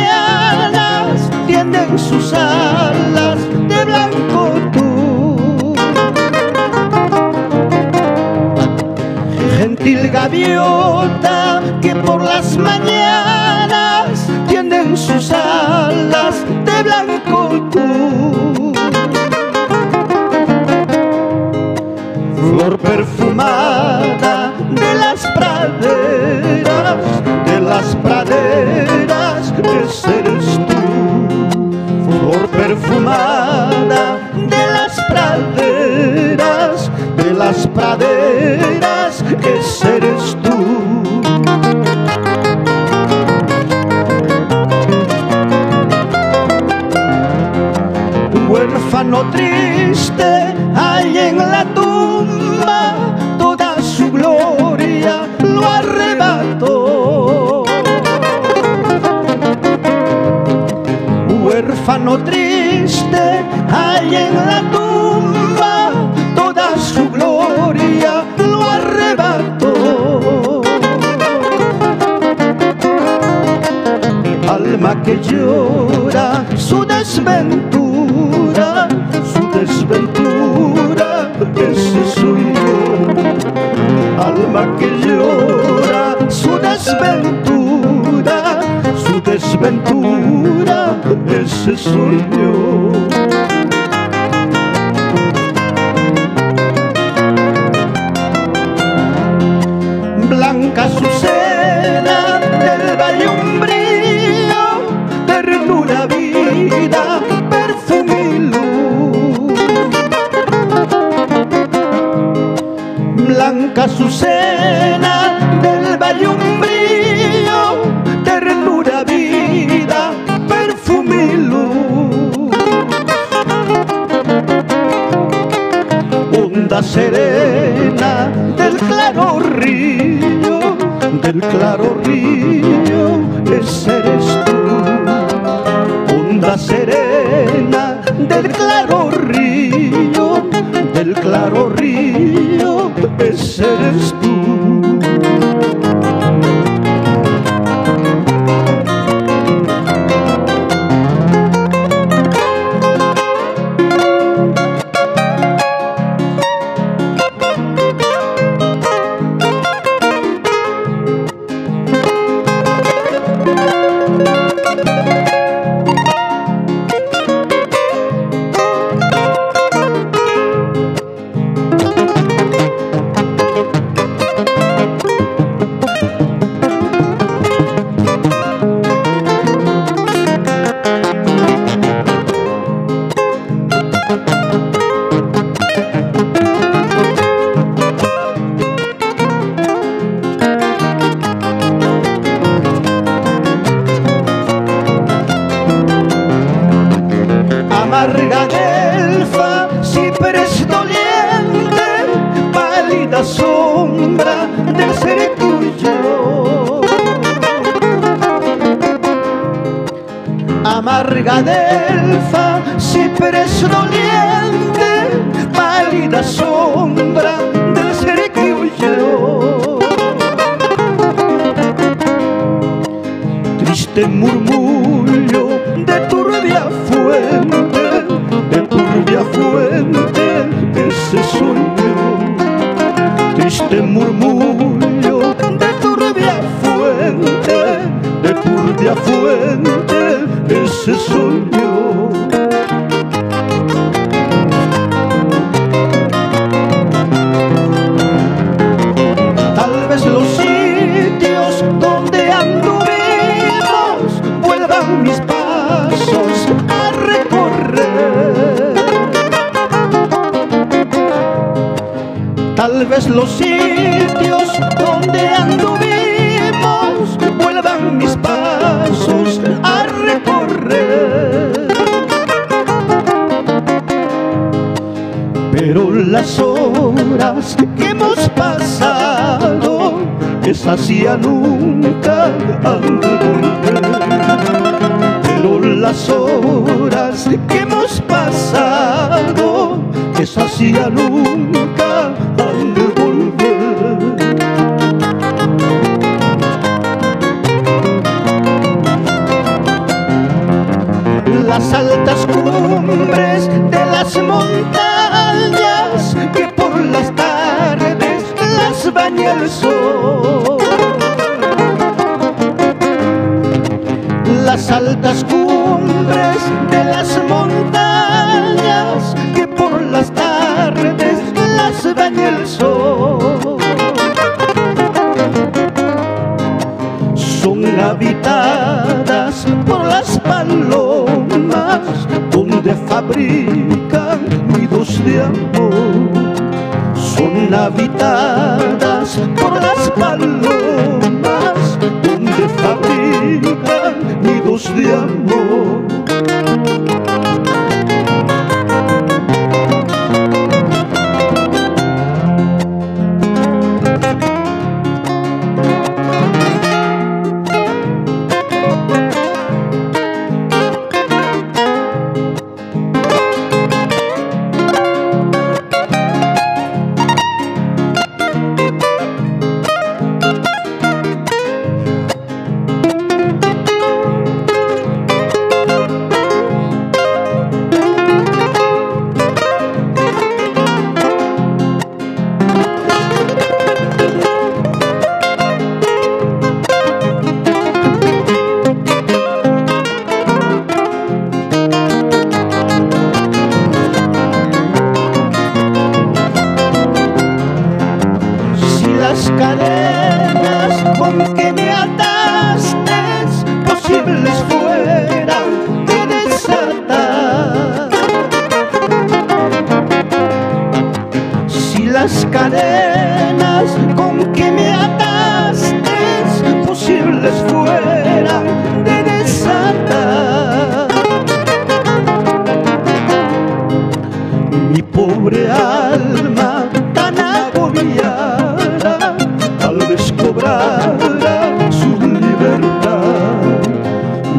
mañanas tienden sus alas de blanco tú. Gentil gaviota que por las mañanas tienden sus alas de blanco tú. Flor perfumada de las praderas, ese eres tú. Flor perfumada de las praderas, ese eres tú. Huérfano triste hay en la tumba, toda su gloria lo arrebató. Huérfano triste hay en la tumba, toda su gloria lo arrebató. Alma que llora su desventura, ese soy yo. Alma que llora su desventura, ese soy yo. Blanca azucena del valle umbrío, ternura, vida, perfume y luz. Blanca azucena del valle umbrío, ternura, vida, perfume y luz. Onda serena del claro río, ese eres tú. Onda serena del claro río, ese eres tú. Amarga delfa, ciprés doliente, pálida sombra del ser tuyo. Amarga delfa, ciprés doliente, pálida sombra del ser tuyo. Triste murmullo de turbia fuente, ese soy yo. Triste murmullo de turbia fuente, ese soy yo. Tal vez los sitios donde anduvimos vuelvan mis pasos a recorrer. Tal vez los sitios donde anduvimos vuelvan mis pasos a recorrer. Pero las horas que hemos pasado, esas ya nunca han de volver. Pero las horas que hemos pasado, esas ya nunca han de volver. las altas cumbres de las montañas que por las tardes las baña el sol. Las altas cumbres de las montañas que por las tardes las baña el sol. Son habitadas por las palomas donde fabrican nidos de amor. Son habitadas por las palomas donde fabrican nidos de amor. Las cadenas con que me ataste posibles fueran de desatar. Si las cadenas con que me ataste posibles fueran de desatar, mi pobre alma tan agobiada tal vez cobrará su libertad.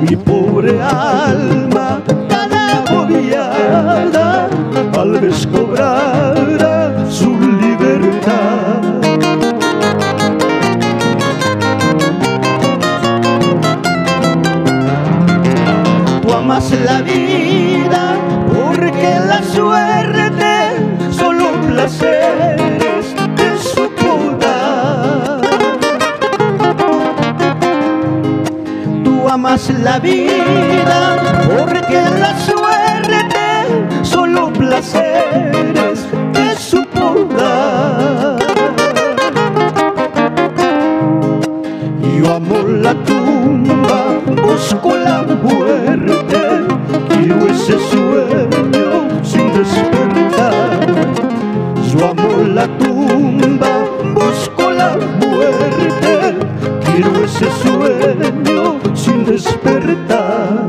Mi pobre alma tan agobiada tal vez cobrará su libertad. Tú amas la vida porque la suerte solo placeres te supo dar. Tú amas la vida porque la suerte solo placeres te supo dar. Yo amo la tumba, busco la muerte, quiero ese sueño sin despertar. Yo amo la tumba, busco la muerte, quiero ese sueño sin despertar.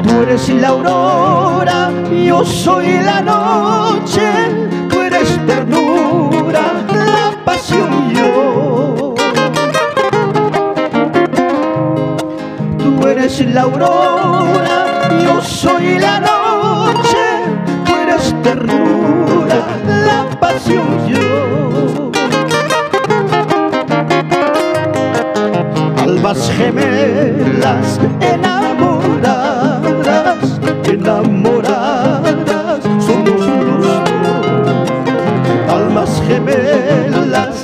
Tú eres la aurora, yo soy la noche, tú eres ternura, la pasión yo. Tú eres la aurora, yo soy la noche, tú eres ternura, la pasión yo. Almas gemelas enamoradas, enamoradas somos los dos. Almas gemelas